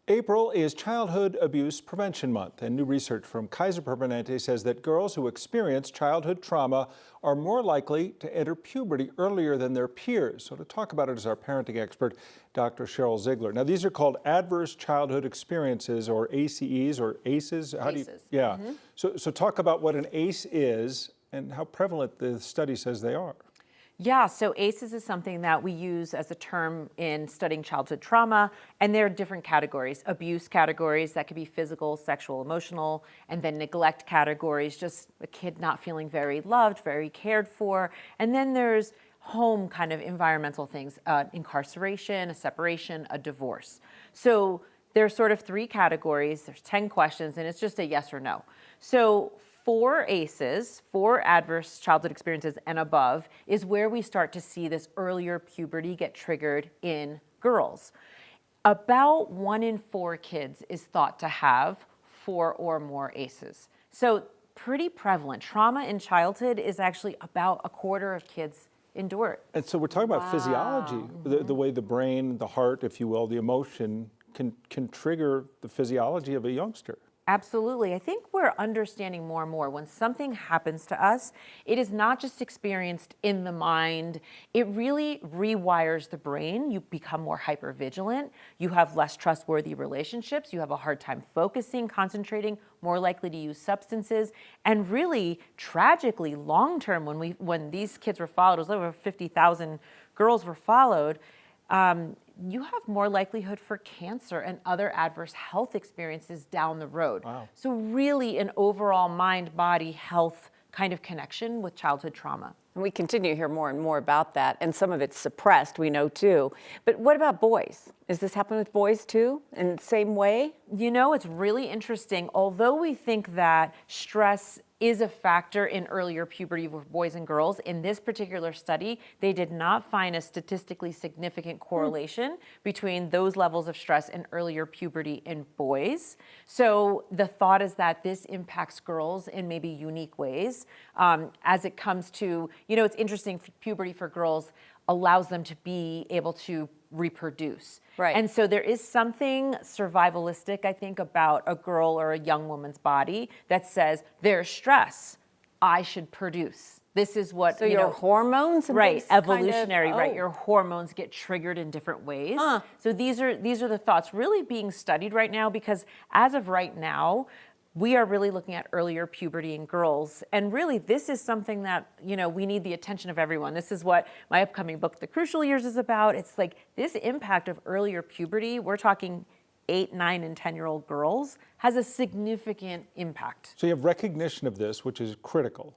April is Childhood Abuse Prevention Month, and new research from Kaiser Permanente says that girls who experience childhood trauma are more likely to enter puberty earlier than their peers. So to talk about it is our parenting expert, Dr. Cheryl Ziegler. Now, these are called adverse childhood experiences, or ACEs, or ACEs. Yeah. So talk about what an ACE is and how prevalent the study says they are. Yeah, so ACEs is something that we use as a term in studying childhood trauma, and there are different categories. Abuse categories, that could be physical, sexual, emotional, and then neglect categories, just a kid not feeling very loved, very cared for. And then there's home kind of environmental things, incarceration, a separation, a divorce. So there's sort of three categories, there's 10 questions, and it's just a yes or no. So for ACEs, for adverse childhood experiences and above, is where we start to see this earlier puberty get triggered in girls. About 1 in 4 kids is thought to have 4 or more ACEs. So pretty prevalent. Trauma in childhood is actually about 1/4 of kids endure it. And so we're talking about physiology, the way the brain, the heart, if you will, the emotion can trigger the physiology of a youngster. Absolutely. I think we're understanding more and more when something happens to us, it is not just experienced in the mind. It really rewires the brain. You become more hypervigilant. You have less trustworthy relationships. You have a hard time focusing, concentrating, more likely to use substances. And really, tragically, long term, when these kids were followed, it was over 50,000 girls were followed, you have more likelihood for cancer and other adverse health experiences down the road. Wow. So really an overall mind-body health kind of connection with childhood trauma. And we continue to hear more and more about that, and some of it's suppressed, we know too. But what about boys? Is this happening with boys too, in the same way? You know, it's really interesting. Although we think that stress is a factor in earlier puberty with boys and girls, in this particular study, they did not find a statistically significant correlation between those levels of stress and earlier puberty in boys. So the thought is that this impacts girls in maybe unique ways. As it comes to, you know, it's interesting, puberty for girls allows them to be able to reproduce. Right. And so there is something survivalistic, I think, about a girl or a young woman's body that says, there's stress, I should produce. This is what, so your hormones and right, things evolutionary, kind of, right? Your hormones get triggered in different ways. Huh. So these are the thoughts really being studied right now, because as of right now, we are really looking at earlier puberty in girls. And really, this is something that, you know, we need the attention of everyone. This is what my upcoming book, The Crucial Years, is about. It's like this impact of earlier puberty, we're talking 8, 9, and 10-year-old girls, has a significant impact. So you have recognition of this, which is critical.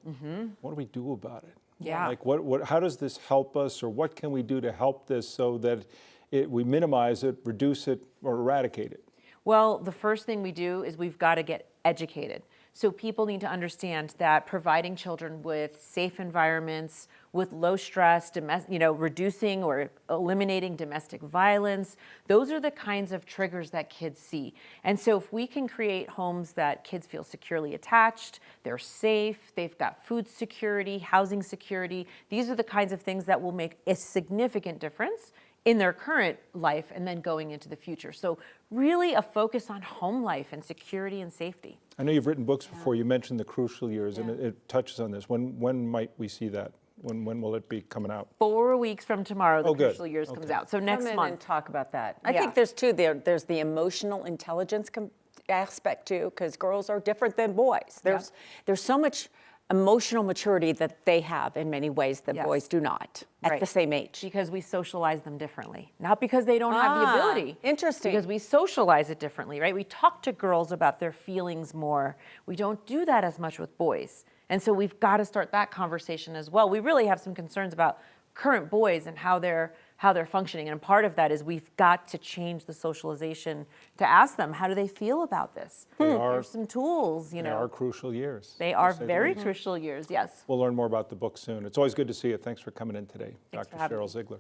What do we do about it? Yeah. Like how does this help us, or what can we do to help this so that we minimize it, reduce it, or eradicate it? Well, the first thing we do is we've got to get educated. So people need to understand that providing children with safe environments, with low stress, reducing or eliminating domestic violence, those are the kinds of triggers that kids see. And so if we can create homes that kids feel securely attached, they're safe, they've got food security, housing security, these are the kinds of things that will make a significant difference in their current life and then going into the future. So really a focus on home life and security and safety. I know you've written books before. You mentioned The Crucial Years, and it touches on this. When might we see that? When will it be coming out? 4 weeks from tomorrow, The Crucial Good. Years comes out. So next Come in month. and talk about that. I Yeah. think there's the emotional intelligence aspect too, because girls are different than boys. There's so much emotional maturity that they have in many ways that boys do not at the same age. Because we socialize them differently. Not because they don't have the ability. Interesting. Because we socialize it differently, right? We talk to girls about their feelings more. We don't do that as much with boys. And so we've got to start that conversation as well. We really have some concerns about current boys and how they're functioning. And part of that is we've got to change the socialization to ask them, how do they feel about this? There's some tools, you know. They are crucial years. They are very crucial years, yes. We'll learn more about the book soon. It's always good to see you. Thanks for coming in today, Thanks for Dr. having Cheryl me. Ziegler.